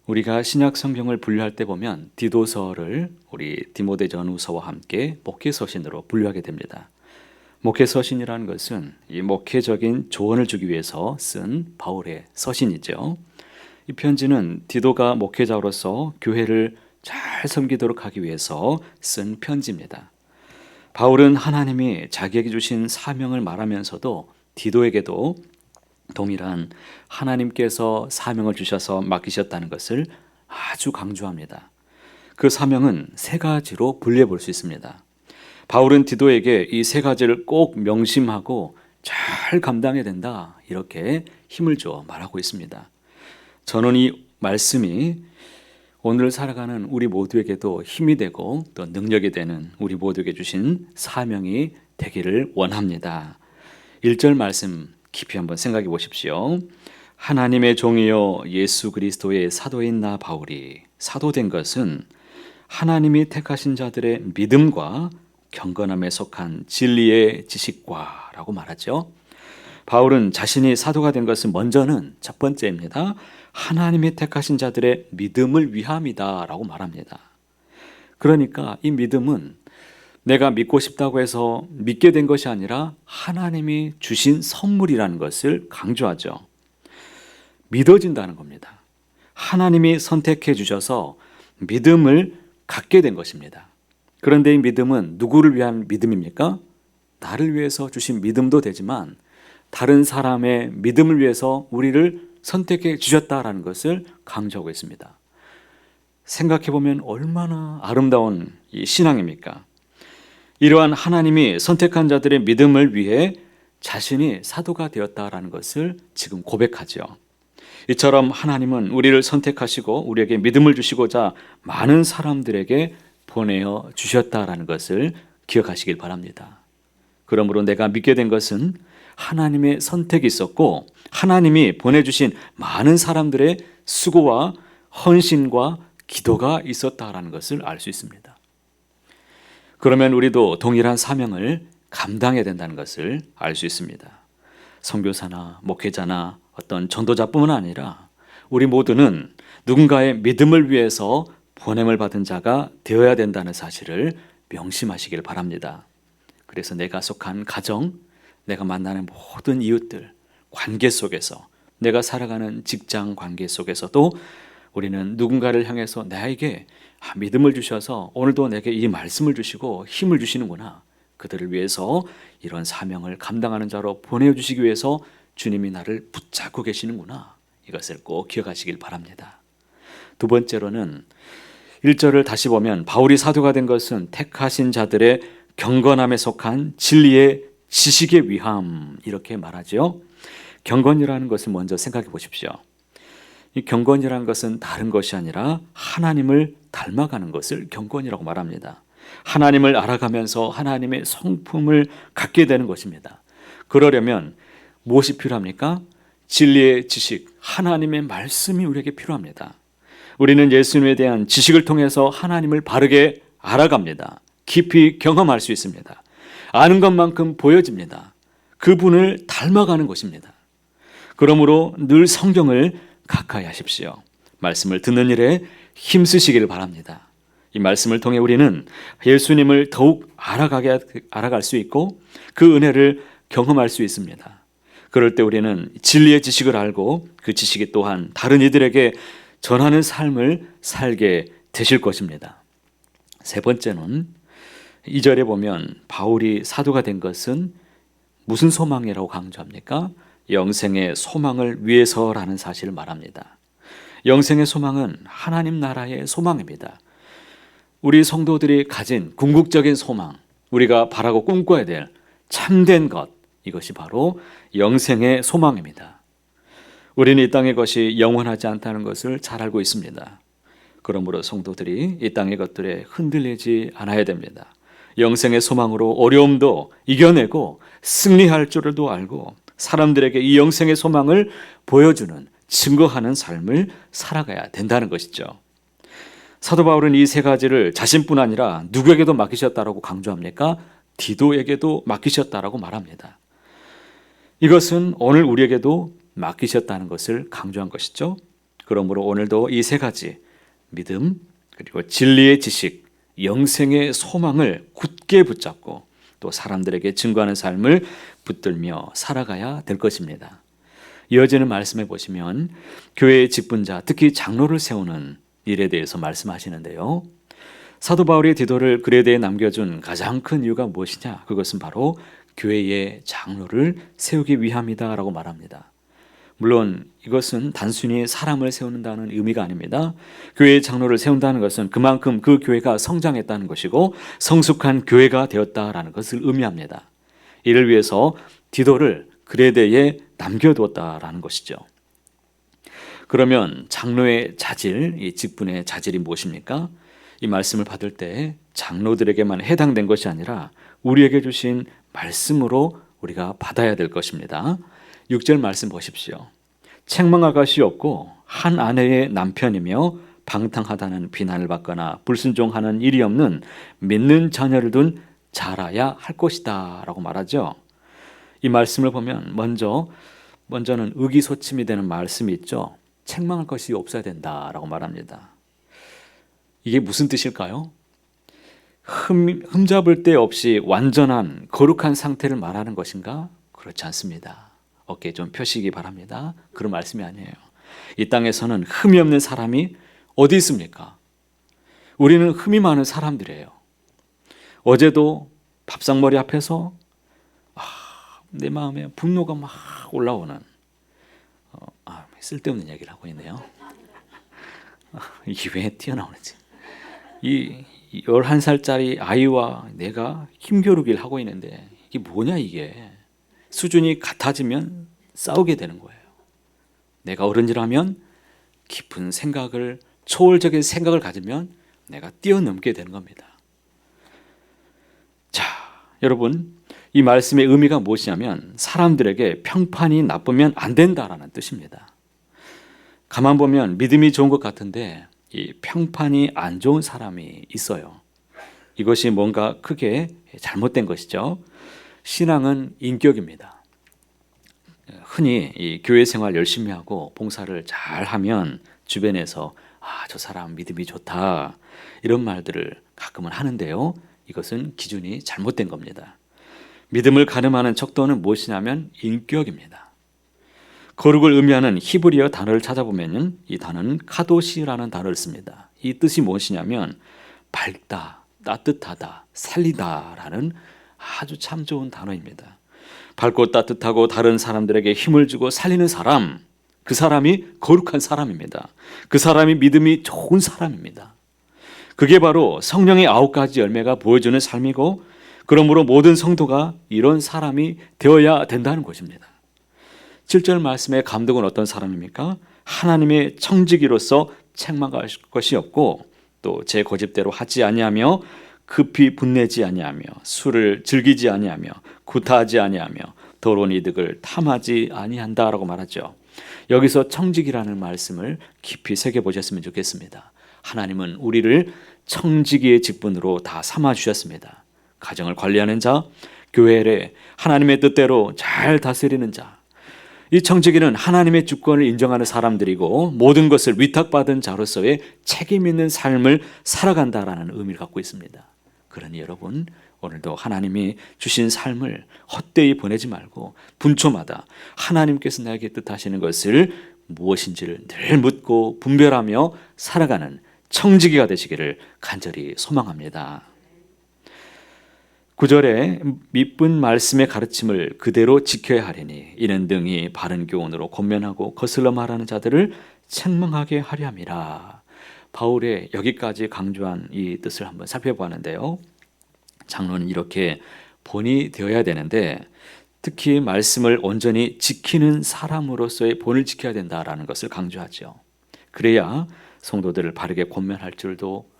우리가 신약 성경을 분류할 때 보면 디도서를 우리 디모데전후서와 함께 목회서신으로 분류하게 됩니다. 목회서신이라는 것은 이 목회적인 조언을 주기 위해서 쓴 바울의 서신이죠. 이 편지는 디도가 목회자로서 교회를 잘 섬기도록 하기 위해서 쓴 편지입니다. 바울은 하나님이 자기에게 주신 사명을 말하면서도 디도에게도 동일한 하나님께서 사명을 주셔서 맡기셨다는 것을 아주 강조합니다. 그 사명은 세 가지로 분류해 볼 수 있습니다. 바울은 디도에게 이 세 가지를 꼭 명심하고 잘 감당해야 된다, 이렇게 힘을 줘 말하고 있습니다. 저는 이 말씀이 오늘 살아가는 우리 모두에게도 힘이 되고 또 능력이 되는 우리 모두에게 주신 사명이 되기를 원합니다. 1절 말씀 깊이 한번 생각해 보십시오. 하나님의 종이요 예수 그리스도의 사도인 나 바울이 사도된 것은 하나님이 택하신 자들의 믿음과 경건함에 속한 진리의 지식과 라고 말하죠. 바울은 자신이 사도가 된 것은 먼저는 첫 번째입니다. 하나님이 택하신 자들의 믿음을 위함이다 라고 말합니다. 그러니까 이 믿음은 내가 믿고 싶다고 해서 믿게 된 것이 아니라 하나님이 주신 선물이라는 것을 강조하죠. 믿어진다는 겁니다. 하나님이 선택해 주셔서 믿음을 갖게 된 것입니다. 그런데 이 믿음은 누구를 위한 믿음입니까? 나를 위해서 주신 믿음도 되지만 다른 사람의 믿음을 위해서 우리를 선택해 주셨다라는 것을 강조하고 있습니다. 생각해 보면 얼마나 아름다운 이 신앙입니까? 이러한 하나님이 선택한 자들의 믿음을 위해 자신이 사도가 되었다라는 것을 지금 고백하죠. 이처럼 하나님은 우리를 선택하시고 우리에게 믿음을 주시고자 많은 사람들에게 보내어 주셨다라는 것을 기억하시길 바랍니다. 그러므로 내가 믿게 된 것은 하나님의 선택이 있었고 하나님이 보내주신 많은 사람들의 수고와 헌신과 기도가 있었다라는 것을 알 수 있습니다. 그러면 우리도 동일한 사명을 감당해야 된다는 것을 알 수 있습니다. 선교사나 목회자나 어떤 전도자뿐만 아니라 우리 모두는 누군가의 믿음을 위해서 보냄을 받은 자가 되어야 된다는 사실을 명심하시길 바랍니다. 그래서 내가 속한 가정, 내가 만나는 모든 이웃들, 관계 속에서 내가 살아가는 직장 관계 속에서도 우리는 누군가를 향해서 나에게 믿음을 주셔서 오늘도 내게 이 말씀을 주시고 힘을 주시는구나. 그들을 위해서 이런 사명을 감당하는 자로 보내주시기 위해서 주님이 나를 붙잡고 계시는구나. 이것을 꼭 기억하시길 바랍니다. 두 번째로는 1절을 다시 보면 바울이 사도가 된 것은 택하신 자들의 경건함에 속한 진리의 지식의 위함, 이렇게 말하죠. 경건이라는 것을 먼저 생각해 보십시오. 이 경건이라는 것은 다른 것이 아니라 하나님을 닮아가는 것을 경건이라고 말합니다. 하나님을 알아가면서 하나님의 성품을 갖게 되는 것입니다. 그러려면 무엇이 필요합니까? 진리의 지식, 하나님의 말씀이 우리에게 필요합니다. 우리는 예수님에 대한 지식을 통해서 하나님을 바르게 알아갑니다. 깊이 경험할 수 있습니다. 아는 것만큼 보여집니다. 그분을 닮아가는 것입니다. 그러므로 늘 성경을 가까이 하십시오. 말씀을 듣는 일에 힘쓰시기를 바랍니다. 이 말씀을 통해 우리는 예수님을 더욱 알아갈 수 있고 그 은혜를 경험할 수 있습니다. 그럴 때 우리는 진리의 지식을 알고 그 지식이 또한 다른 이들에게 전하는 삶을 살게 되실 것입니다. 세 번째는 2절에 보면 바울이 사도가 된 것은 무슨 소망이라고 강조합니까? 영생의 소망을 위해서라는 사실을 말합니다. 영생의 소망은 하나님 나라의 소망입니다. 우리 성도들이 가진 궁극적인 소망, 우리가 바라고 꿈꿔야 될 참된 것, 이것이 바로 영생의 소망입니다. 우리는 이 땅의 것이 영원하지 않다는 것을 잘 알고 있습니다. 그러므로 성도들이 이 땅의 것들에 흔들리지 않아야 됩니다. 영생의 소망으로 어려움도 이겨내고 승리할 줄도 알고 사람들에게 이 영생의 소망을 보여주는, 증거하는 삶을 살아가야 된다는 것이죠. 사도 바울은 이 세 가지를 자신뿐 아니라 누구에게도 맡기셨다라고 강조합니까? 디도에게도 맡기셨다라고 말합니다. 이것은 오늘 우리에게도 맡기셨다는 것을 강조한 것이죠. 그러므로 오늘도 이 세 가지 믿음, 그리고 진리의 지식, 영생의 소망을 굳게 붙잡고 또 사람들에게 증거하는 삶을 붙들며 살아가야 될 것입니다. 이어지는 말씀에 보시면 교회의 직분자, 특히 장로를 세우는 일에 대해서 말씀하시는데요. 사도 바울이 디도를 그레데에 남겨준 가장 큰 이유가 무엇이냐? 그것은 바로 교회의 장로를 세우기 위함이다라고 말합니다. 물론 이것은 단순히 사람을 세우는다는 의미가 아닙니다. 교회의 장로를 세운다는 것은 그만큼 그 교회가 성장했다는 것이고 성숙한 교회가 되었다라는 것을 의미합니다. 이를 위해서 디도를 그레데에 남겨두었다라는 것이죠. 그러면 장로의 자질, 이 직분의 자질이 무엇입니까? 이 말씀을 받을 때 장로들에게만 해당된 것이 아니라 우리에게 주신 말씀으로 우리가 받아야 될 것입니다. 6절 말씀 보십시오. 책망할 것이 없고 한 아내의 남편이며 방탕하다는 비난을 받거나 불순종하는 일이 없는 믿는 자녀를 둔 자라야 할 것이다 라고 말하죠. 이 말씀을 보면 먼저는 의기소침이 되는 말씀이 있죠. 책망할 것이 없어야 된다라고 말합니다. 이게 무슨 뜻일까요? 흠잡을 데 없이 완전한 거룩한 상태를 말하는 것인가? 그렇지 않습니다. 어깨에 좀 펴시기 바랍니다. 그런 말씀이 아니에요. 이 땅에서는 흠이 없는 사람이 어디 있습니까? 우리는 흠이 많은 사람들이에요. 어제도 밥상머리 앞에서 내 마음에 분노가 막 올라오는 쓸데없는 얘기를 하고 있네요. 이게 왜 튀어나오는지. 이 11살짜리 아이와 내가 힘겨루기를 하고 있는데 이게 뭐냐 이게. 수준이 같아지면 싸우게 되는 거예요. 내가 어른이라면 깊은 생각을, 초월적인 생각을 가지면 내가 뛰어넘게 되는 겁니다. 자, 여러분, 이 말씀의 의미가 무엇이냐면 사람들에게 평판이 나쁘면 안 된다라는 뜻입니다. 가만 보면 믿음이 좋은 것 같은데 이 평판이 안 좋은 사람이 있어요. 이것이 뭔가 크게 잘못된 것이죠. 신앙은 인격입니다. 흔히 이 교회 생활 열심히 하고 봉사를 잘 하면 주변에서 저 사람 믿음이 좋다 이런 말들을 가끔은 하는데요. 이것은 기준이 잘못된 겁니다. 믿음을 가늠하는 척도는 무엇이냐면 인격입니다. 거룩을 의미하는 히브리어 단어를 찾아보면 이 단어는 카도시라는 단어를 씁니다. 이 뜻이 무엇이냐면 밝다, 따뜻하다, 살리다라는 아주 참 좋은 단어입니다. 밝고 따뜻하고 다른 사람들에게 힘을 주고 살리는 사람, 그 사람이 거룩한 사람입니다. 그 사람이 믿음이 좋은 사람입니다. 그게 바로 성령의 9가지 열매가 보여주는 삶이고 그러므로 모든 성도가 이런 사람이 되어야 된다는 것입니다. 7절 말씀의 감독은 어떤 사람입니까? 하나님의 청지기로서 책망할 것이 없고 또 제 고집대로 하지 아니하며 급히 분내지 아니하며 술을 즐기지 아니하며 구타하지 아니하며 더러운 이득을 탐하지 아니한다라고 말하죠. 여기서 청지기라는 말씀을 깊이 새겨보셨으면 좋겠습니다. 하나님은 우리를 청지기의 직분으로 다 삼아주셨습니다. 가정을 관리하는 자, 교회를 하나님의 뜻대로 잘 다스리는 자, 이 청지기는 하나님의 주권을 인정하는 사람들이고 모든 것을 위탁받은 자로서의 책임 있는 삶을 살아간다라는 의미를 갖고 있습니다. 그러니 여러분, 오늘도 하나님이 주신 삶을 헛되이 보내지 말고 분초마다 하나님께서 나에게 뜻하시는 것을 무엇인지를 늘 묻고 분별하며 살아가는 청지기가 되시기를 간절히 소망합니다. 9절에 미쁜 말씀의 가르침을 그대로 지켜야 하리니 이는 등이 바른 교훈으로 권면하고 거슬러 말하는 자들을 책망하게 하려 함이라. 바울의 여기까지 강조한 이 뜻을 한번 살펴보았는데요. 장로는 이렇게 본이 되어야 되는데 특히 말씀을 온전히 지키는 사람으로서의 본을 지켜야 된다라는 것을 강조하죠. 그래야 성도들을 바르게 권면할 줄도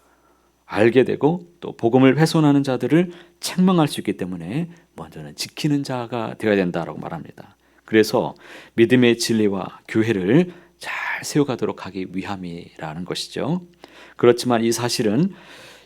알게 되고 또 복음을 훼손하는 자들을 책망할 수 있기 때문에 먼저는 지키는 자가 되어야 된다라고 말합니다. 그래서 믿음의 진리와 교회를 잘 세워가도록 하기 위함이라는 것이죠. 그렇지만 이 사실은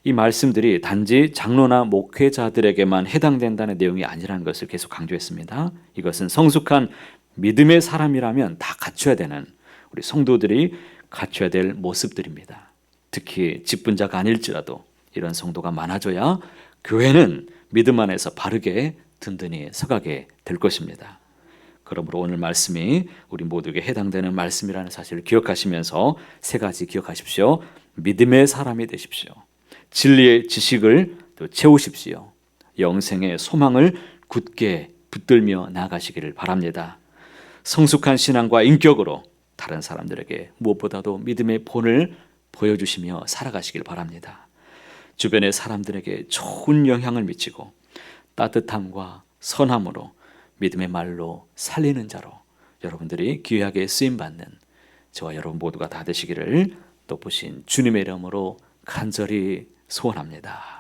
이 말씀들이 단지 장로나 목회자들에게만 해당된다는 내용이 아니라는 것을 계속 강조했습니다. 이것은 성숙한 믿음의 사람이라면 다 갖춰야 되는 우리 성도들이 갖춰야 될 모습들입니다. 특히 직분자가 아닐지라도 이런 성도가 많아져야 교회는 믿음 안에서 바르게 든든히 서가게 될 것입니다. 그러므로 오늘 말씀이 우리 모두에게 해당되는 말씀이라는 사실을 기억하시면서 세 가지 기억하십시오. 믿음의 사람이 되십시오. 진리의 지식을 또 채우십시오. 영생의 소망을 굳게 붙들며 나아가시기를 바랍니다. 성숙한 신앙과 인격으로 다른 사람들에게 무엇보다도 믿음의 본을 보여주시며 살아가시길 바랍니다. 주변의 사람들에게 좋은 영향을 미치고 따뜻함과 선함으로 믿음의 말로 살리는 자로 여러분들이 귀하게 쓰임받는 저와 여러분 모두가 다 되시기를 높으신 주님의 이름으로 간절히 소원합니다.